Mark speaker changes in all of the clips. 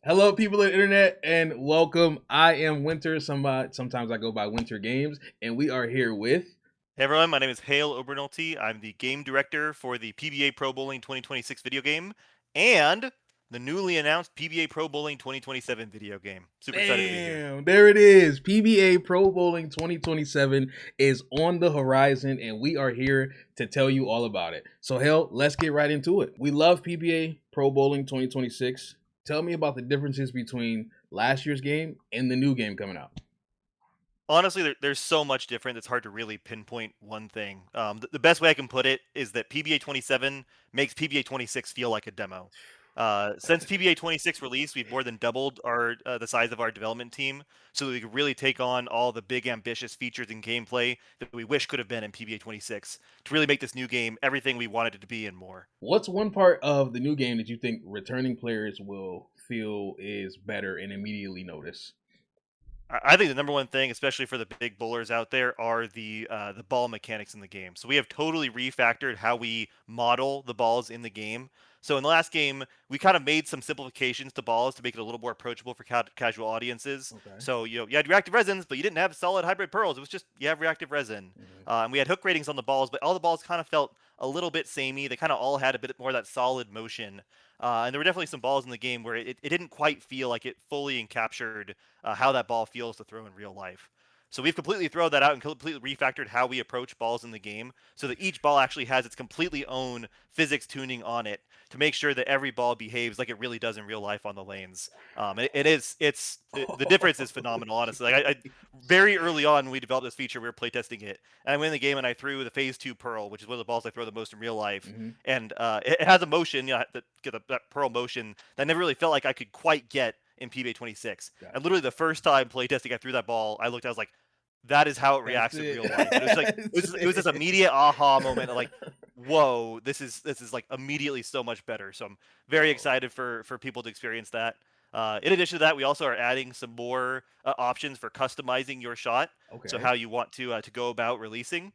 Speaker 1: Hello, people of the internet, and welcome. I am Winter. Sometimes I go by Winter Games, and we are here with.
Speaker 2: Hey everyone, my name is Hale Obernolte. I'm the game director for the PBA Pro Bowling 2026 video game and the newly announced PBA Pro Bowling 2027 video game. Super excited to be here.
Speaker 1: Bam! There it is. PBA Pro Bowling 2027 is on the horizon, and we are here to tell you all about it. So, hell, let's get right into it. We love PBA Pro Bowling 2026. Tell me about the differences between last year's game and the new game coming out.
Speaker 2: Honestly, there's so much different. It's hard to really pinpoint one thing. The best way I can put it is that PBA 27 makes PBA 26 feel like a demo. Since PBA 26 release, we've more than doubled our the size of our development team, so that we could really take on all the big, ambitious features and gameplay that we wish could have been in PBA 26 to really make this new game everything we wanted it to be and more.
Speaker 1: What's one part of the new game that you think returning players will feel is better and immediately notice?
Speaker 2: I think the number one thing, especially for the big bowlers out there, are the ball mechanics in the game. So we have totally refactored how we model the balls in the game. So in the last game, we kind of made some simplifications to balls to make it a little more approachable for casual audiences.
Speaker 1: Okay.
Speaker 2: So you had reactive resins, but you didn't have solid hybrid pearls. It was just you have reactive resin,
Speaker 1: Mhm.
Speaker 2: and we had hook ratings on the balls, but all the balls kind of felt a little bit samey. They kind of all had a bit more of that solid motion. And there were definitely some balls in the game where it didn't quite feel like it fully encaptured how that ball feels to throw in real life. So we've completely thrown that out and completely refactored how we approach balls in the game so that each ball actually has its completely own physics tuning on it to make sure that every ball behaves like it really does in real life on the lanes. The difference is phenomenal, honestly. I very early on when we developed this feature, we were playtesting it, and I went in the game and I threw the Phase 2 Pearl, which is one of the balls I throw the most in real life,
Speaker 1: Mhm.
Speaker 2: and it has a motion, that Pearl motion that I never really felt like I could quite get in PBA 26. And
Speaker 1: Gotcha.
Speaker 2: literally the first time playtesting, I threw that ball. I was like, that is how it
Speaker 1: That's
Speaker 2: reacts in
Speaker 1: it.
Speaker 2: real life. And it was like
Speaker 1: That's
Speaker 2: it was this
Speaker 1: it.
Speaker 2: immediate aha moment of like, whoa, this is like immediately so much better. So I'm very
Speaker 1: Yo.
Speaker 2: excited for people to experience that. In addition to that, we also are adding some more options for customizing your shot. So
Speaker 1: Okay.
Speaker 2: how you want to go about releasing.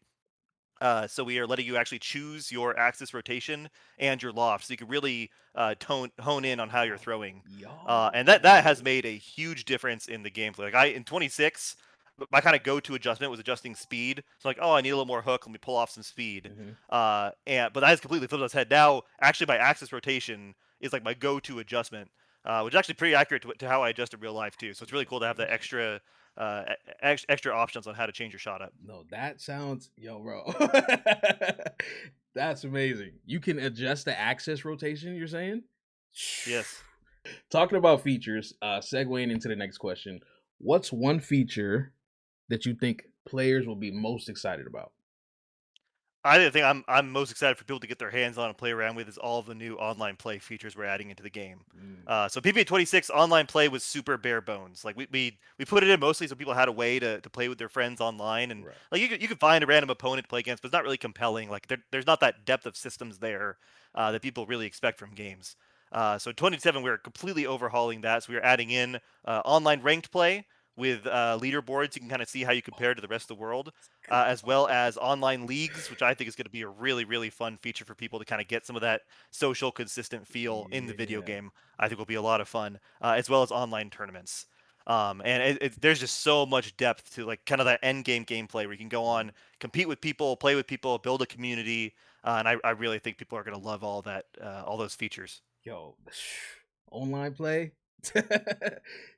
Speaker 2: So we are letting you actually choose your axis rotation and your loft, so you can really hone in on how you're throwing. And that has
Speaker 1: Yo.
Speaker 2: made a huge difference in the gameplay. Like I in 26, my kind of go-to adjustment was adjusting speed. So like, oh, I need a little more hook. Let me pull off some speed.
Speaker 1: Mhm.
Speaker 2: But that has completely flipped on its head. Now, actually, my axis rotation is like my go-to adjustment, which is actually pretty accurate to how I adjust in real life too. So it's really cool to have that
Speaker 1: Gotcha.
Speaker 2: extra options on how to change your shot up.
Speaker 1: No, that sounds yo, bro. That's amazing. You can adjust the axis rotation, you're saying?
Speaker 2: Yes.
Speaker 1: Talking about features, segueing into the next question. What's one feature that you think players will be most excited about?
Speaker 2: I think I'm most excited for people to get their hands on and play around with is all of the new online play features we're adding into the game.
Speaker 1: Mm,
Speaker 2: So PBA 26 online play was super bare bones. Like we put it in mostly so people had a way to play with their friends online, and
Speaker 1: right.
Speaker 2: like you could find a random opponent to play against, but it's not really compelling. Like there's not that depth of systems there that people really expect from games. So 27 we're completely overhauling that. So we're adding in online ranked play with leaderboards. You can kind of see how you compare to the rest of the world, as well as online leagues, which I think is going to be a really, really fun feature for people to kind of get some of that social, consistent feel in the video
Speaker 1: Yeah.
Speaker 2: game. I think will be a lot of fun, as well as online tournaments. There's just so much depth to like kind of that end game gameplay where you can go on,
Speaker 1: Mhm.
Speaker 2: compete with people, play with people, build a community, and I really think people are going to love all those features.
Speaker 1: Yo, online play.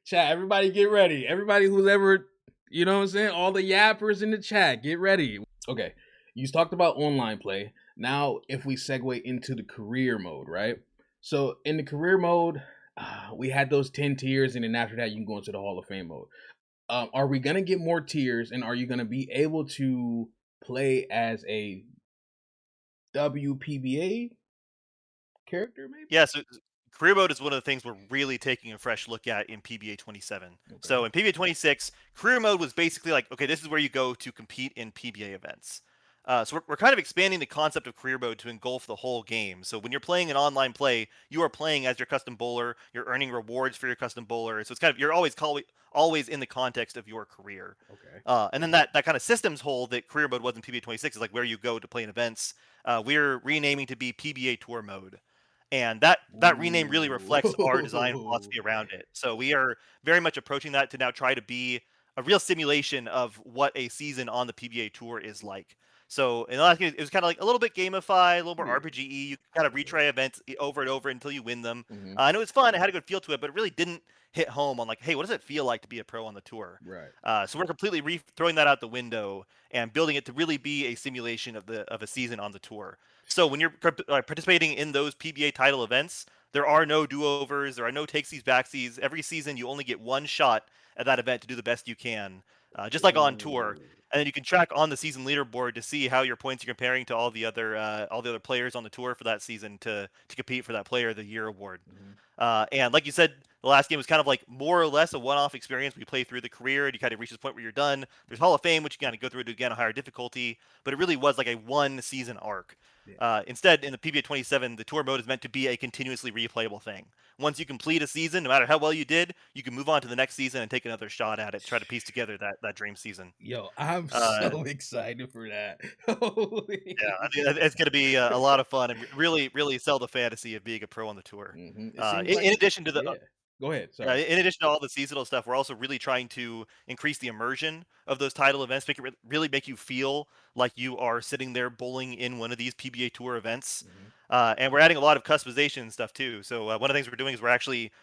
Speaker 1: Chat, everybody get ready. Everybody who's ever, you know what I'm saying? All the yappers in the chat, get ready. Okay, you talked about online play. Now, if we segue into the career mode, right? So, in the career mode, we had those 10 tiers, and then after that, you can go into the Hall of Fame mode. Are we going to get more tiers, and are you going to be able to play as a WPBA character, maybe?
Speaker 2: Yeah, so career mode is one of the things we're really taking a fresh look at in PBA 27.
Speaker 1: Okay.
Speaker 2: So in PBA 26, career mode was basically like, okay, this is where you go to compete in PBA events. So we're kind of expanding the concept of career mode to engulf the whole game. So when you're playing an online play, you are playing as your custom bowler. You're earning rewards for your custom bowler. So it's kind of you're always in the context of your career.
Speaker 1: Okay.
Speaker 2: And then that kind of systems hole that career mode was in PBA 26 is like where you go to play in events. We're renaming to be PBA Tour mode. And that rename really reflects our design
Speaker 1: Ooh.
Speaker 2: philosophy around it. So we are very much approaching that to now try to be a real simulation of what a season on the PBA Tour is like. So in the last game, it was kind of like a little bit gamified, a little more
Speaker 1: Yeah.
Speaker 2: RPG. You kind of
Speaker 1: Yeah.
Speaker 2: retry events over and over until you win them.
Speaker 1: Hmm.
Speaker 2: And it was fun. It had a good feel to it, but it really didn't hit home on like, hey, what does it feel like to be a pro on the tour?
Speaker 1: Right.
Speaker 2: So we're completely throwing that out the window and building it to really be a simulation of a season on the tour. So when you're participating in those PBA title events, there are no do-overs, there are no takesies, backsies. Every season, you only get one shot at that event to do the best you can, just like on tour.
Speaker 1: Ooh.
Speaker 2: And then you can track on the season leaderboard to see how your points are comparing to all the other players on the tour for that season to compete for that Player of the Year award.
Speaker 1: Hmm.
Speaker 2: And like you said, the last game was kind of like more or less a one-off experience. We play through the career, and you kind of reach this point where you're done. There's Hall of Fame, which you kind of go through to again a higher difficulty, but it really was like a one-season arc.
Speaker 1: Yeah.
Speaker 2: Instead, in the PBA 27, the tour mode is meant to be a continuously replayable thing. Once you complete a season, no matter how well you did, you can move on to the next season and take another shot at it to try to piece together that dream season.
Speaker 1: Yo, I'm
Speaker 2: Uh,
Speaker 1: so excited for that. Holy.
Speaker 2: yeah, I mean, it's going to be a lot of fun and really, really sell the fantasy of being a pro on the tour.
Speaker 1: It seems
Speaker 2: In
Speaker 1: like,
Speaker 2: addition to the
Speaker 1: yeah. Go ahead.
Speaker 2: Yeah,
Speaker 1: Sorry.
Speaker 2: in addition to all the seasonal stuff, we're also really trying to increase the immersion of those title events, make it really make you feel like you are sitting there bowling in one of these PBA Tour events.
Speaker 1: Hmm.
Speaker 2: And we're adding a lot of customization and stuff too. So one of the things we're doing is we're actually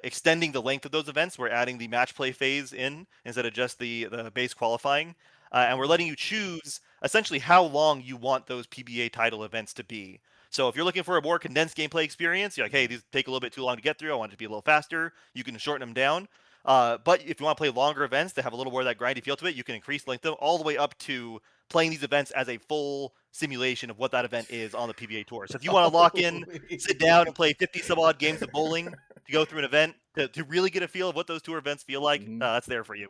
Speaker 2: extending the length of those events. We're adding the match play phase in instead of just the base qualifying. And we're letting you choose essentially how long you want those PBA title events to be. So if you're looking for a more condensed gameplay experience, you're like, hey,
Speaker 1: Hmm.
Speaker 2: these take a little bit too long to get through. I want it to be a little faster. You can shorten them down. But if you want to play longer events that have a little more of that grindy feel to it, you can increase length them all the way up to playing these events as a full simulation of what that event is on the PBA Tour. So if you want to lock in, sit down and play 50 some odd games of bowling to go through an event to really get a feel of what those tour events feel like,
Speaker 1: Hmm.
Speaker 2: that's there for you.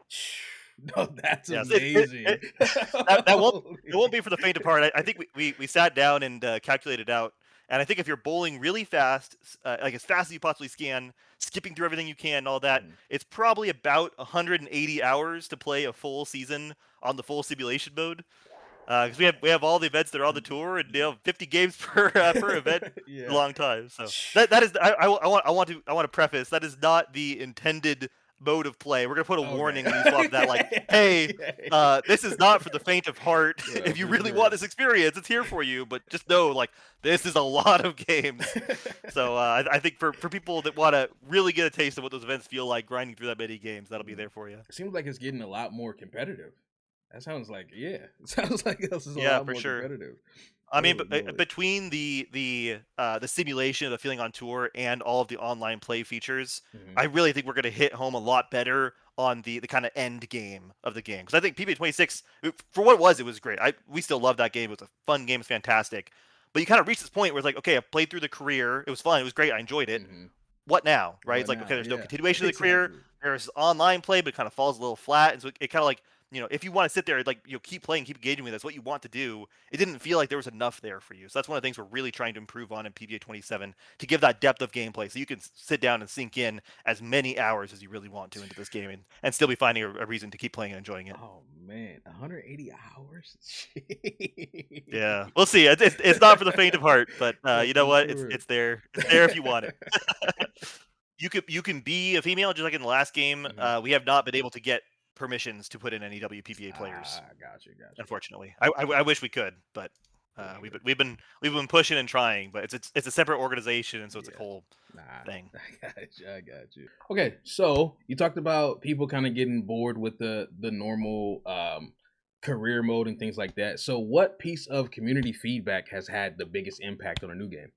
Speaker 1: No, that's
Speaker 2: Yes,
Speaker 1: amazing.
Speaker 2: that won't it won't
Speaker 1: Holy.
Speaker 2: be for the faint of heart. I think we sat down and calculated out, and I think if you're bowling really fast, like as fast as you possibly can, skipping through everything you can, and all that,
Speaker 1: Mhm.
Speaker 2: it's probably about 180 hours to play a full season on the full simulation mode. Because we have all the events that are on the tour, and 50 games per event. A
Speaker 1: Yeah.
Speaker 2: long time. So that is I want to preface that is not the intended mode of play. We're gonna put a
Speaker 1: Okay.
Speaker 2: warning when you swap that, like, hey,
Speaker 1: Okay.
Speaker 2: this is not for the faint of heart.
Speaker 1: Yeah,
Speaker 2: If you
Speaker 1: for
Speaker 2: really want
Speaker 1: sure.
Speaker 2: this experience, it's here for you. But just know, like, this is a lot of games. So I think for people that want to really get a taste of what those events feel like, grinding through that many games, that'll be
Speaker 1: Mm.
Speaker 2: there for you.
Speaker 1: It seems like it's getting a lot more competitive. That sounds like, yeah. It sounds like this is a
Speaker 2: Yeah,
Speaker 1: lot
Speaker 2: for
Speaker 1: more
Speaker 2: sure.
Speaker 1: competitive.
Speaker 2: I mean,
Speaker 1: Holy moly.
Speaker 2: between the simulation of the feeling on tour and all of the online play features,
Speaker 1: Mhm.
Speaker 2: I really think we're going to hit home a lot better on the kind of end game of the game. Because I think PBA 26, for what it was great. We still love that game. It was a fun game. It's fantastic. But you kind of reach this point where it's like, okay, I played through the career. It was fun. It was great. I enjoyed it.
Speaker 1: Mhm.
Speaker 2: What now? Right? It's
Speaker 1: What
Speaker 2: like, okay,
Speaker 1: now?
Speaker 2: there's no
Speaker 1: Yeah.
Speaker 2: continuation of the career.
Speaker 1: Exactly.
Speaker 2: There's online play, but it kind of falls a little flat. And so it kind of like, if you want to sit there, like, keep playing, keep engaging with, that's what you want to do. It didn't feel like there was enough there for you. So that's one of the things we're really trying to improve on in PBA 27 to give that depth of gameplay, so you can sit down and sink in as many hours as you really want to into this game, and still be finding a reason to keep playing and enjoying it.
Speaker 1: Oh man, 180 hours?
Speaker 2: Yeah,
Speaker 1: Jeez.
Speaker 2: we'll see. It's not for the faint of heart, but
Speaker 1: No,
Speaker 2: you know
Speaker 1: for
Speaker 2: what? It's
Speaker 1: sure.
Speaker 2: it's there. It's there if you want it. You can be a female just like in the last game.
Speaker 1: Mhm.
Speaker 2: We have not been able to get permissions to put in any WPBA players.
Speaker 1: Ah, got you, got you.
Speaker 2: Unfortunately, I wish we could, but
Speaker 1: For
Speaker 2: we've
Speaker 1: sure.
Speaker 2: been we've been we've been pushing and trying, but it's a separate organization, and so it's a
Speaker 1: Yeah.
Speaker 2: whole
Speaker 1: Nah,
Speaker 2: thing.
Speaker 1: I got you. I got you. Okay, so you talked about people kind of getting bored with the normal career mode and things like that. So, what piece of community feedback has had the biggest impact on a new game?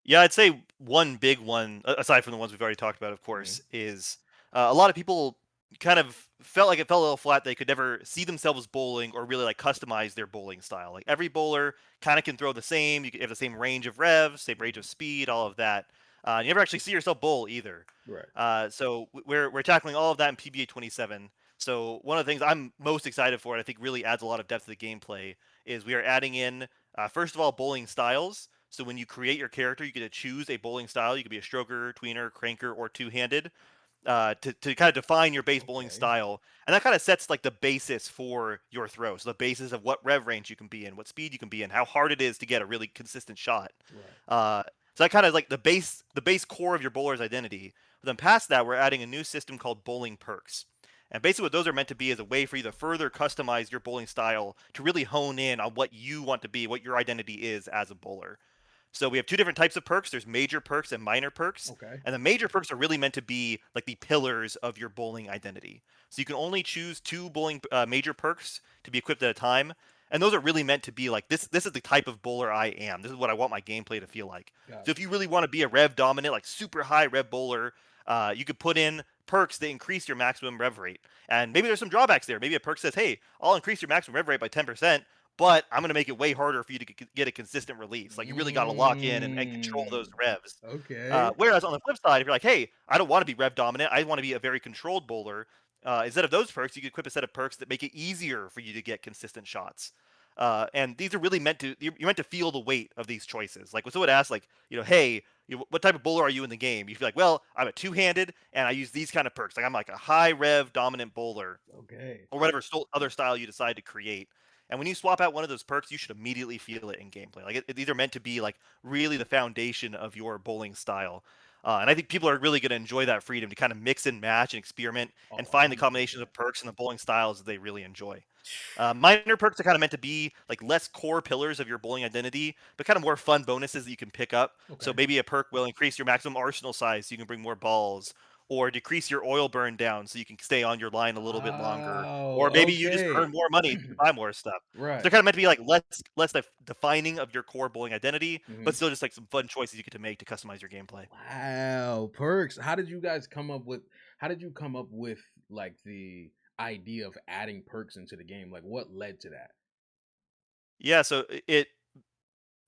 Speaker 2: Yeah, I'd say one big one, aside from the ones we've already talked about, of
Speaker 1: Hmm.
Speaker 2: course, is a lot of people kind of felt like it fell a little flat. They could never see themselves bowling or really like customize their bowling style. Like every bowler kind of can throw the same. You have the same range of revs, same range of
Speaker 1: Hmm.
Speaker 2: speed, all of that. You never actually see yourself bowl either.
Speaker 1: Right.
Speaker 2: So we're tackling all of that in PBA 27. So one of the things I'm most excited for, and I think really adds a lot of depth to the gameplay, is we are adding in first of all bowling styles. So when you create your character, you get to choose a bowling style. You could be a stroker, tweener, cranker, or two-handed to kind of define your base bowling
Speaker 1: Okay.
Speaker 2: style, and that kind of sets like the basis for your throw. So the basis of what rev range you can be in, what speed you can be in, how hard it is to get a really consistent shot.
Speaker 1: Right.
Speaker 2: Uh, So that kind of like the base core of your bowler's identity. But then past that, we're adding a new system called bowling perks. And basically what those are meant to be is a way for you to further customize your bowling style to really hone in on what you want to be, what your identity is as a bowler. So we have two different types of perks. There's major perks and minor perks.
Speaker 1: Okay.
Speaker 2: And the major perks are really meant to be like the pillars of your bowling identity. So you can only choose two bowling major perks to be equipped at a time. And those are really meant to be like this is the type of bowler I am. This is what I want my gameplay to feel like. So if
Speaker 1: Got
Speaker 2: you
Speaker 1: you.
Speaker 2: really want to be a rev dominant, like super high rev bowler, you could put in perks that increase your maximum rev rate. And maybe there's some drawbacks there. Maybe a perk says, hey, I'll increase your maximum rev rate by 10%, but I'm going to make it way harder for you to get a consistent release. Like you really got to lock in and control those
Speaker 1: Mm,
Speaker 2: revs.
Speaker 1: okay.
Speaker 2: Whereas on the flip side, if you're like, hey, I don't want to be rev dominant, I want to be a very controlled bowler. Instead of those perks, you can equip a set of perks that make it easier for you to get consistent shots. And these are really meant to you're meant to feel the weight of these choices. Like when someone asks, like, hey, what type of bowler are you in the game? You feel like, well, I'm a two-handed and I use these kind of perks. Like I'm like a high rev dominant bowler
Speaker 1: Okay.
Speaker 2: or whatever other style you decide to create. And when you swap out one of those perks, you should immediately feel it in gameplay. Like these are meant to be like really the foundation of your bowling style. And I think people are really going to enjoy that freedom to kind of mix and match and experiment and
Speaker 1: Oh,
Speaker 2: find the combinations
Speaker 1: 100%.
Speaker 2: of perks and the bowling styles that they really enjoy. Minor perks are kind of meant to be like less core pillars of your bowling identity, but kind of more fun bonuses that you can pick up. So
Speaker 1: Okay.
Speaker 2: maybe a perk will increase your maximum arsenal size so you can bring more balls, or decrease your oil burn down so you can stay on your line a little bit longer, or
Speaker 1: Oh,
Speaker 2: maybe you just
Speaker 1: okay.
Speaker 2: earn more money so you can buy more stuff. So
Speaker 1: Right.
Speaker 2: they're kind of meant to be like less defining of your core bowling identity, but
Speaker 1: Mhm.
Speaker 2: still just like some fun choices you get to make to customize your gameplay.
Speaker 1: Wow, perks. How did you guys come up with how did you come up with like the idea of adding perks into the game? Like what led to that?
Speaker 2: Yeah, so it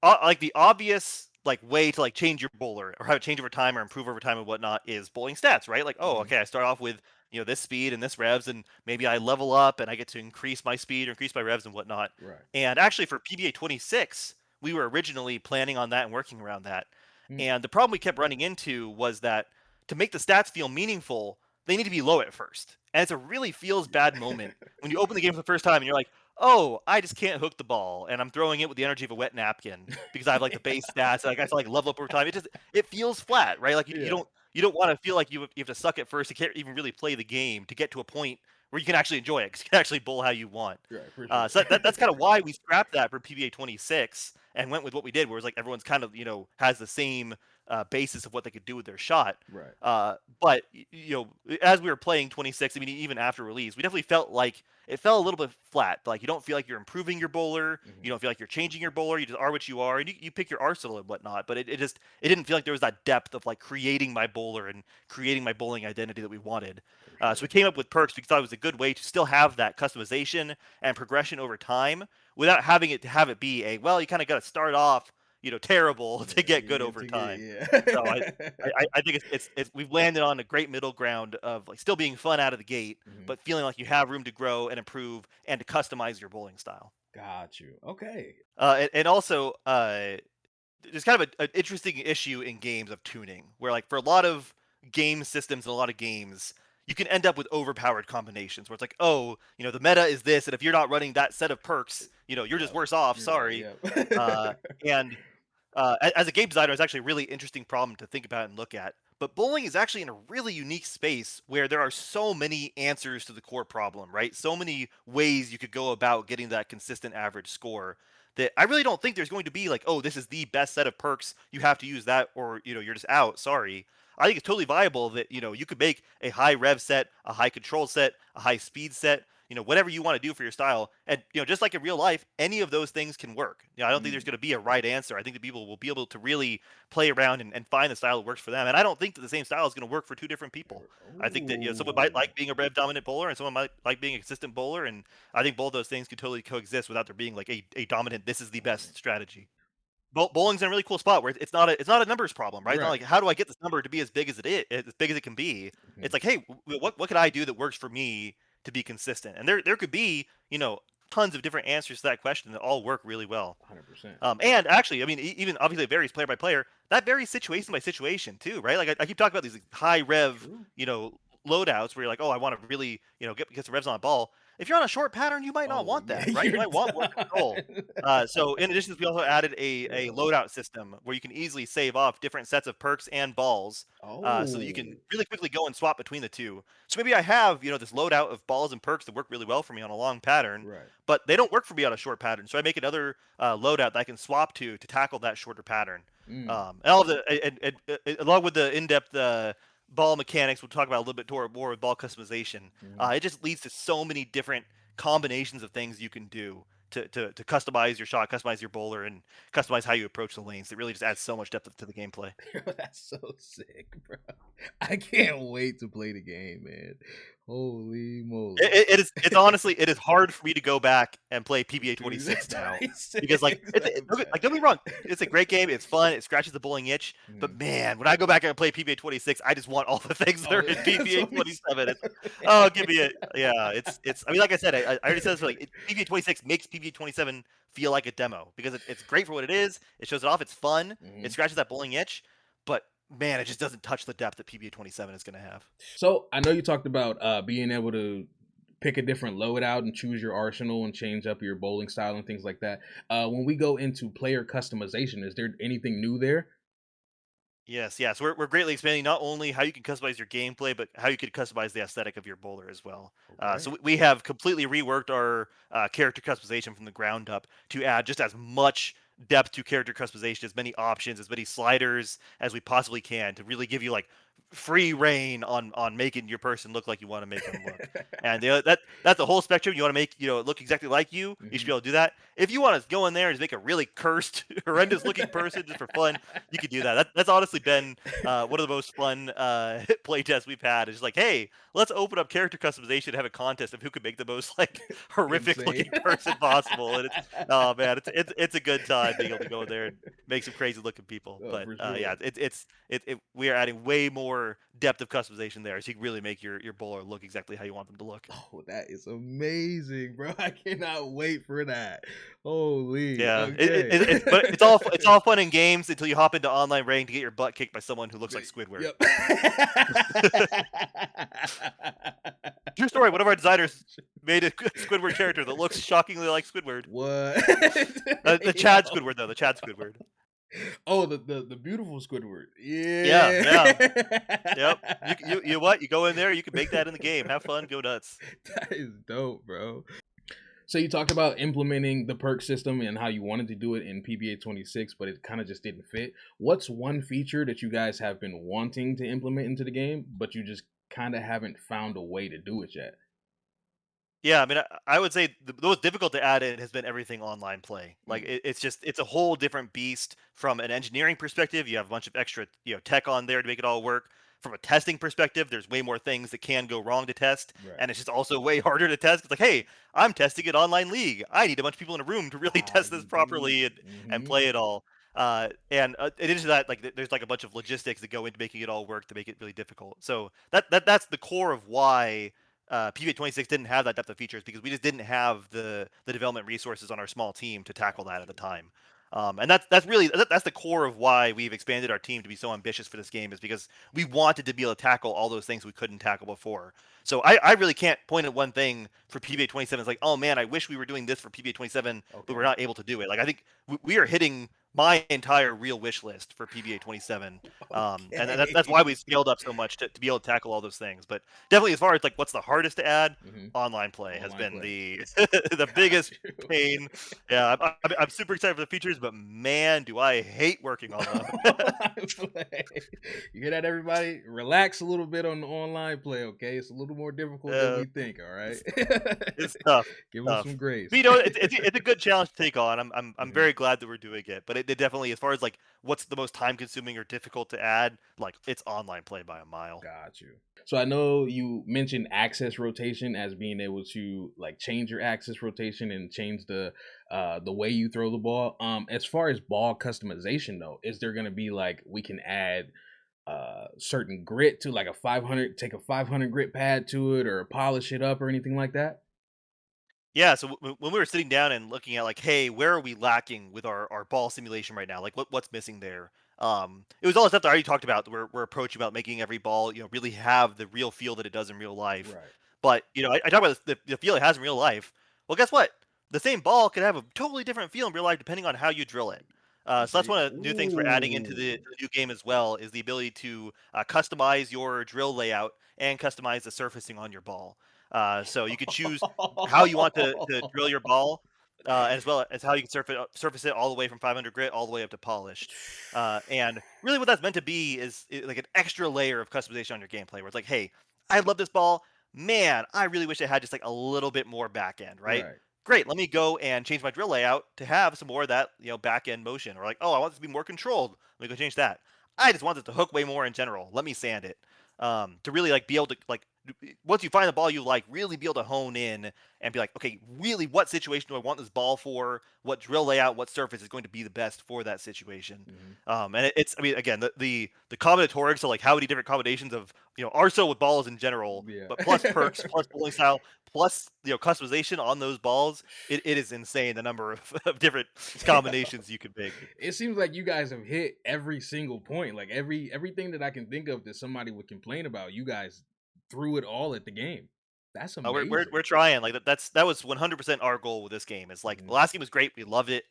Speaker 2: like the obvious like way to like change your bowler or have it change over time or improve over time and whatnot is bowling stats, right? Like, oh,
Speaker 1: Mhm.
Speaker 2: okay, I start off with this speed and this revs, and maybe I level up and I get to increase my speed or increase my revs and whatnot.
Speaker 1: Right.
Speaker 2: And actually, for PBA 26, we were originally planning on that and working around that.
Speaker 1: Mm.
Speaker 2: And the problem we kept running into was that to make the stats feel meaningful, they need to be low at first. And it's a really feels bad moment when you open the game for the first time and you're like, oh, I just can't hook the ball, and I'm throwing it with the energy of a wet napkin because I have like the base stats. Like I have to like level up over time. It feels flat, right? Like
Speaker 1: Yeah.
Speaker 2: you don't want to feel like you have to suck at first. You can't even really play the game to get to a point where you can actually enjoy it because you can actually bowl how you want.
Speaker 1: Right, for sure.
Speaker 2: So that's kind of why we scrapped that for PBA 26 and went with what we did, where it's like everyone's kind of has the same basis of what they could do with their shot.
Speaker 1: Right.
Speaker 2: But as we were playing 26, I mean, even after release, we definitely felt like it felt a little bit flat. Like you don't feel like you're improving your bowler, you
Speaker 1: Mhm.
Speaker 2: don't feel like you're changing your bowler. You just are what you are, and you pick your arsenal and whatnot. But it didn't feel like there was that depth of like creating my bowler and creating my bowling identity that we wanted.
Speaker 1: For
Speaker 2: So we
Speaker 1: sure.
Speaker 2: came up with perks because we thought it was a good way to still have that customization and progression over time without having it to have it be a well, you kind of got to start off terrible to
Speaker 1: Yeah,
Speaker 2: get good
Speaker 1: yeah,
Speaker 2: over
Speaker 1: to get
Speaker 2: time. So
Speaker 1: yeah.
Speaker 2: I think it's we've landed on a great middle ground of like still being fun out of the gate,
Speaker 1: Mhm.
Speaker 2: but feeling like you have room to grow and improve and to customize your bowling style.
Speaker 1: Got you. Okay.
Speaker 2: And also, there's kind of an interesting issue in games of tuning, where like for a lot of game systems and a lot of games, you can end up with overpowered combinations where it's like, oh, the meta is this, and if you're not running that set of perks, you're just
Speaker 1: Yep.
Speaker 2: worse off.
Speaker 1: You're right,
Speaker 2: Sorry.
Speaker 1: yep.
Speaker 2: And as a game designer, it's actually a really interesting problem to think about and look at. But bowling is actually in a really unique space where there are so many answers to the core problem, right? So many ways you could go about getting that consistent average score that I really don't think there's going to be like, oh, this is the best set of perks. You have to use that or, you're just out. Sorry. I think it's totally viable that, you could make a high rev set, a high control set, a high speed set, whatever you want to do for your style. And, just like in real life, any of those things can work. I don't think there's
Speaker 1: Mm.
Speaker 2: going to be a right answer. I think that people will be able to really play around and find the style that works for them. And I don't think that the same style is going to work for two different people. I think that, someone might
Speaker 1: Oh.
Speaker 2: like being a rev dominant bowler and someone might like being a consistent bowler. And I think both those things could totally coexist without there being like a dominant, this is the
Speaker 1: Oh.
Speaker 2: best strategy. Bowling's in a really cool spot where it's not a numbers problem, right? It's not
Speaker 1: Right.
Speaker 2: like how do I get this number to be as big as as big as it can be.
Speaker 1: Mhm.
Speaker 2: It's like, hey, what could I do that works for me to be consistent? And there could be tons of different answers to that question that all work really well.
Speaker 1: 100%.
Speaker 2: And actually, I mean, even obviously it varies player by player. That varies situation by situation too, right? Like I keep talking about these like, high rev,
Speaker 1: True.
Speaker 2: loadouts where you're like, oh, I want to really, get some revs on a ball. If you're on a short pattern, you might not
Speaker 1: Oh
Speaker 2: want
Speaker 1: yeah,
Speaker 2: that, right? You
Speaker 1: you're
Speaker 2: might want more
Speaker 1: done.
Speaker 2: control. So in addition, we also added a
Speaker 1: Bro.
Speaker 2: loadout system where you can easily save off different sets of perks and balls, so that you can
Speaker 1: Oh,
Speaker 2: really quickly go and swap between the two. So maybe I have, this loadout of balls and perks that work really well for me on a long pattern,
Speaker 1: right.
Speaker 2: but they don't work for me on a short pattern. So I make another loadout that I can swap to tackle that shorter pattern.
Speaker 1: Mm,
Speaker 2: And all of along with the in-depth ball mechanics, we'll talk about a little bit more with ball customization.
Speaker 1: mhm.
Speaker 2: It just leads to so many different combinations of things you can do to customize your shot, customize your bowler, and customize how you approach the lanes. It really just adds so much depth to the gameplay.
Speaker 1: That's so sick, bro. I can't wait to play the game, man. Holy moly.
Speaker 2: It's honestly it is hard for me to go back and play PBA 26 now because
Speaker 1: 26,
Speaker 2: like don't get me wrong, it's a great game, it's fun, it scratches the bowling itch, but
Speaker 1: mm.
Speaker 2: man, when I go back and play PBA 26, I just want all the things that
Speaker 1: Oh,
Speaker 2: are in
Speaker 1: that's
Speaker 2: PBA
Speaker 1: what we
Speaker 2: 27. It's
Speaker 1: said.
Speaker 2: oh, give me it. Yeah, it's. I mean, like I said, I already said this. Like PBA 26 makes PBA 27 feel like a demo because it's great for what it is. It shows it off. It's fun. It
Speaker 1: Mhm.
Speaker 2: scratches that bowling itch, but man, it just doesn't touch the depth that PBA 27 is going to have.
Speaker 1: So I know you talked about being able to pick a different loadout and choose your arsenal and change up your bowling style and things like that. When we go into player customization, is there anything new there?
Speaker 2: Yes, yes. We're greatly expanding not only how you can customize your gameplay, but how you can customize the aesthetic of your bowler as well. So
Speaker 1: Okay.
Speaker 2: we have completely reworked our character customization from the ground up to add just as much depth to character customization, as many options, as many sliders as we possibly can to really give you like free reign on making your person look like you want to make them look. And that's the whole spectrum. You want to make it look exactly like you should
Speaker 1: Mhm.
Speaker 2: be able to do that. If you want to go in there and just make a really cursed, horrendous looking person just for fun, you could do that. That's honestly been one of the most fun play tests we've had. It's just like, hey, let's open up character customization and have a contest of who can make the most like horrific
Speaker 1: Insane.
Speaker 2: looking person possible. And it's oh man, it's a good time being able to go in there and make some crazy looking people.
Speaker 1: Oh,
Speaker 2: But
Speaker 1: for
Speaker 2: yeah,
Speaker 1: sure.
Speaker 2: we are adding way more depth of customization there, so you can really make your bowler look exactly how you want them to look.
Speaker 1: Oh, that is amazing, bro. I cannot wait for that. Holy.
Speaker 2: Yeah,
Speaker 1: Okay.
Speaker 2: but it's all fun and games until you hop into online rain to get your butt kicked by someone who looks like Squidward.
Speaker 1: Yep.
Speaker 2: True story. One of our designers made a Squidward character that looks shockingly like Squidward.
Speaker 1: What?
Speaker 2: The Chad
Speaker 1: Yo.
Speaker 2: Squidward though, the Chad Squidward.
Speaker 1: Oh, the beautiful Squidward.
Speaker 2: Yeah,
Speaker 1: Yeah.
Speaker 2: yeah, yep. You what? You go in there, you can make that in the game. Have fun, go nuts.
Speaker 1: That is dope, bro. So you talked about implementing the perk system and how you wanted to do it in PBA 26, but it kind of just didn't fit. What's one feature that you guys have been wanting to implement into the game, but you just kind of haven't found a way to do it yet?
Speaker 2: Yeah, I mean, I would say the most difficult to add in has been everything online play. Like
Speaker 1: Mm,
Speaker 2: it's a whole different beast from an engineering perspective. You have a bunch of extra tech on there to make it all work. From a testing perspective, there's way more things that can go wrong to test,
Speaker 1: right.
Speaker 2: and it's just also way harder to test. It's like, hey, I'm testing it online league. I need a bunch of people in a room to really
Speaker 1: Ah,
Speaker 2: test this
Speaker 1: you do.
Speaker 2: properly and
Speaker 1: Mm-hmm.
Speaker 2: play it all. And in addition to that, like there's like a bunch of logistics that go into making it all work to make it really difficult. So that's the core of why PBA 26 didn't have that depth of features because we just didn't have the development resources on our small team to tackle that at the
Speaker 1: Got
Speaker 2: time. And that's really that's the core of why we've expanded our team to be so ambitious for this game is because we wanted to be able to tackle all those things we couldn't tackle before. So I really can't point at one thing for PBA 27. It's like, oh man, I wish we were doing this for PBA 27,
Speaker 1: you.
Speaker 2: but
Speaker 1: Okay.
Speaker 2: we're not able to do it. Like I think we are hitting my entire real wish list for PBA 27. And that's why
Speaker 1: Okay.
Speaker 2: we scaled up so much to be able to tackle all those things. But definitely, as far as like what's the hardest to add,
Speaker 1: Mm-hmm.
Speaker 2: online play has
Speaker 1: Online
Speaker 2: been
Speaker 1: play.
Speaker 2: the the
Speaker 1: Got
Speaker 2: biggest
Speaker 1: you.
Speaker 2: pain. Yeah, I'm super excited for the features, but man, do I hate working on them.
Speaker 1: Online play. You hear that, everybody? Relax a little bit on the online play, okay? It's a little more difficult than
Speaker 2: uh,
Speaker 1: we think, all right?
Speaker 2: it's it's tough,
Speaker 1: Give them some
Speaker 2: tough.
Speaker 1: grace.
Speaker 2: But it's a good challenge to take on. I'm
Speaker 1: Mhm.
Speaker 2: very glad that we're doing it. But it definitely, as far as like what's the most time consuming or difficult to add, like it's online play by a mile.
Speaker 1: Got you. So I know you mentioned access rotation as being able to like change your access rotation and change the way you throw the ball. As far as ball customization though, is there gonna be like we can add certain grit to like a 500, take a 500 grit pad to it or polish it up or anything like that?
Speaker 2: Yeah, so when we were sitting down and looking at like, hey, where are we lacking with our ball simulation right now? Like, what's missing there? It was all the stuff that I already talked about. That we're approaching about making every ball, really have the real feel that it does in real life.
Speaker 1: Right.
Speaker 2: But I talk about the feel it has in real life. Well, guess what? The same ball could have a totally different feel in real life depending on how you drill it. So that's one of the new things we're adding into the new game as well is the ability to customize your drill layout and customize the surfacing on your ball. So you could choose how you want to drill your ball, as well as how you can surface it all the way from 500 grit all the way up to polished. And really, what that's meant to be is like an extra layer of customization on your gameplay, where it's like, hey, I love this ball. Man, I really wish it had just like a little bit more back end, right?
Speaker 1: Right.
Speaker 2: Great, let me go and change my drill layout to have some more of that, back end motion. Or like, oh, I want this to be more controlled. Let me go change that. I just want it to hook way more in general. Let me sand it. To really like be able to like once you find the ball you like, really be able to hone in and be like, okay, really, what situation do I want this ball for? What drill layout, what surface is going to be the best for that situation?
Speaker 1: Mhm.
Speaker 2: And it's, I mean, again, the combinatorics, so like how many different combinations of RSO with balls in general,
Speaker 1: Yeah.
Speaker 2: but plus perks, plus bowling style, plus customization on those balls. It is insane the number of different combinations you could make.
Speaker 1: It seems like you guys have hit every single point. Like everything that I can think of that somebody would complain about, you guys threw it all at the game. That's
Speaker 2: We're
Speaker 1: amazing.
Speaker 2: we're trying like that was 100% our goal with this game. It's like the
Speaker 1: Mhm.
Speaker 2: last game was great. We loved it.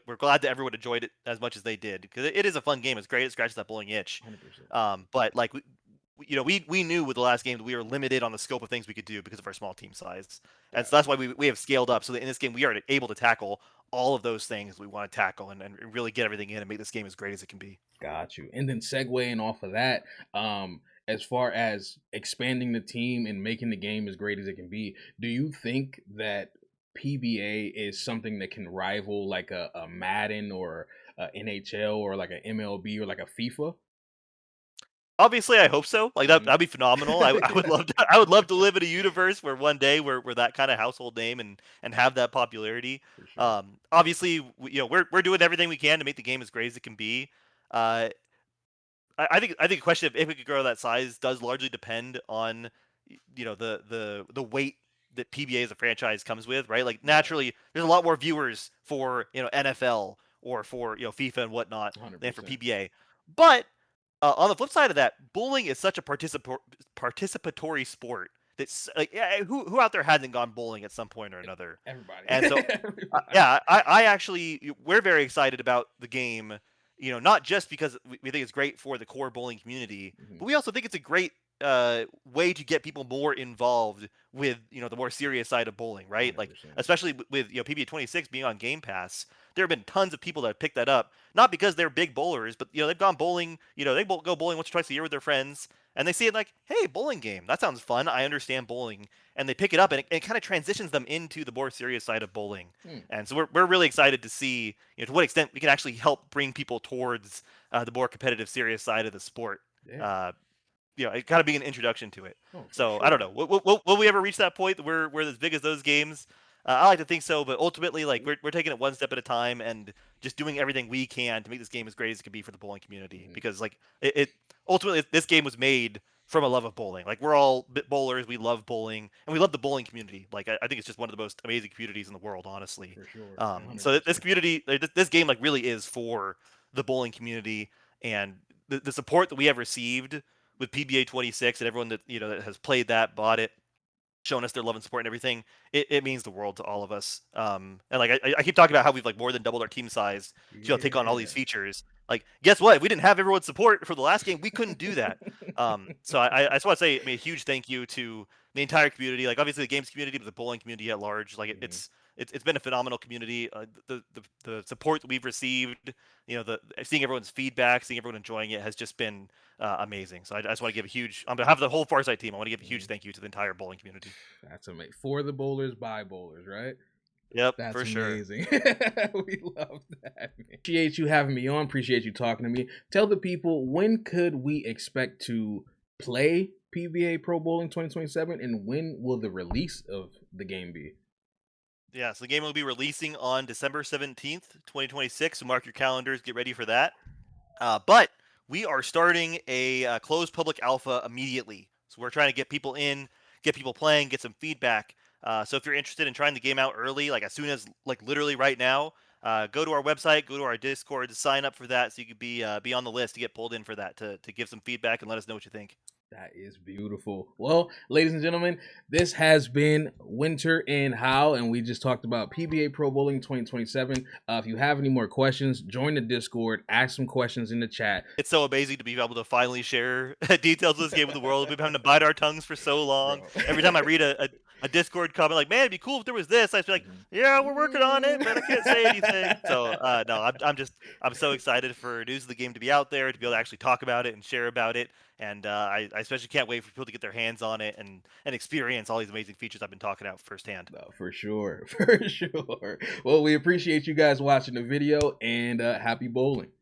Speaker 2: We're glad that everyone enjoyed it as much as they did because it is a fun game. It's great. It scratches that bowling itch.
Speaker 1: 100%.
Speaker 2: But like we knew with the last game that we were limited on the scope of things we could do because of our small team size, and so that's
Speaker 1: Gotcha.
Speaker 2: why we have scaled up. So that in this game we are able to tackle all of those things we want to tackle and really get everything in and make this game as great as it can be.
Speaker 1: Got you. And then segueing off of that, as far as expanding the team and making the game as great as it can be, do you think that PBA is something that can rival like a Madden or a NHL or like a MLB or like a FIFA?
Speaker 2: Obviously, I hope so. Like
Speaker 1: Mhm.
Speaker 2: that'd be phenomenal. I would love to. I would love to live in a universe where one day we're that kind of household name and have that popularity.
Speaker 1: For sure.
Speaker 2: Obviously, we're doing everything we can to make the game as great as it can be. Uh, I think a question of if it could grow that size does largely depend on the weight that PBA as a franchise comes with, right? Like
Speaker 1: Right.
Speaker 2: naturally, there's a lot more viewers for NFL or for FIFA and whatnot than for
Speaker 1: 100%.
Speaker 2: PBA. But on the flip side of that, bowling is such a participatory sport that's like, yeah, who out there hasn't gone bowling at some point or another?
Speaker 1: Everybody.
Speaker 2: And so
Speaker 1: Everybody.
Speaker 2: yeah, I actually we're very excited about the game. Not just because we think it's great for the core bowling community,
Speaker 1: Mhm.
Speaker 2: but we also think it's a great way to get people more involved with the more serious side of bowling, right? Like
Speaker 1: 100%.
Speaker 2: especially with PBA 26 being on Game Pass, there have been tons of people that have picked that up, not because they're big bowlers, but they've gone bowling. Go bowling once or twice a year with their friends, and they see it like, hey, bowling game, that sounds fun. I understand bowling, and they pick it up, and it kind of transitions them into the more serious side of bowling.
Speaker 1: Hmm.
Speaker 2: And so we're really excited to see to what extent we can actually help bring people towards the more competitive, serious side of the sport.
Speaker 1: Yeah.
Speaker 2: Uh, it gotta be an introduction to it.
Speaker 1: Oh, for
Speaker 2: So I don't
Speaker 1: sure.
Speaker 2: know. Will we ever reach that point that we're as big as those games? I like to think so, but ultimately, like we're taking it one step at a time and just doing everything we can to make this game as great as it can be for the bowling community.
Speaker 1: Mhm.
Speaker 2: Because like it ultimately this game was made from a love of bowling. Like we're all bit bowlers, we love bowling, and we love the bowling community. Like I think it's just one of the most amazing communities in the world, honestly.
Speaker 1: For sure.
Speaker 2: So this
Speaker 1: 100%.
Speaker 2: community, like, this game, like really is for the bowling community, and the support that we have received with PBA 26 and everyone that that has played that, bought it, shown us their love and support and everything. It means the world to all of us. And like I keep talking about how we've like more than doubled our team size to take on all these
Speaker 1: Yeah.
Speaker 2: features. Like, guess what? If we didn't have everyone's support for the last game, we couldn't do that. So I just want to say, I mean, a huge thank you to the entire community. Like, obviously the games community, but the bowling community at large. Like,
Speaker 1: Mhm.
Speaker 2: it's been a phenomenal community. The support that we've received, the seeing everyone's feedback, seeing everyone enjoying it has just been amazing. So I just want to give a huge, on behalf of the whole Farsight team, I want to give a huge
Speaker 1: Mhm.
Speaker 2: thank you to the entire bowling community.
Speaker 1: That's amazing. For the bowlers, by bowlers, right?
Speaker 2: Yep,
Speaker 1: That's
Speaker 2: for sure.
Speaker 1: amazing. We love that, man. Appreciate you having me on. Appreciate you talking to me. Tell the people, when could we expect to play PBA Pro Bowling 2027, and when will the release of the game be?
Speaker 2: Yeah, so the game will be releasing on December 17th, 2026. So mark your calendars, get ready for that. But we are starting a closed public alpha immediately. So we're trying to get people in, get people playing, get some feedback. So if you're interested in trying the game out early, like as soon as like literally right now, go to our website, go to our Discord, sign up for that, so you could be on the list to get pulled in for that to give some feedback and let us know what you think.
Speaker 1: That is beautiful. Well, ladies and gentlemen, this has been Winterr and Hale, and we just talked about PBA Pro Bowling 2027. If you have any more questions, join the Discord, ask some questions in the chat.
Speaker 2: It's so amazing to be able to finally share details of this game with the world. We've been having to bite our tongues for so long.
Speaker 1: Bro.
Speaker 2: Every time I read a Discord comment like, "Man, it'd be cool if there was this," I feel like, "Yeah, we're working on it, but I can't say anything." So no, I'm so excited for news of the game to be out there, to be able to actually talk about it and share about it. And I especially can't wait for people to get their hands on it and experience all these amazing features I've been talking about firsthand.
Speaker 1: No, for sure. For sure. Well, we appreciate you guys watching the video, and happy bowling.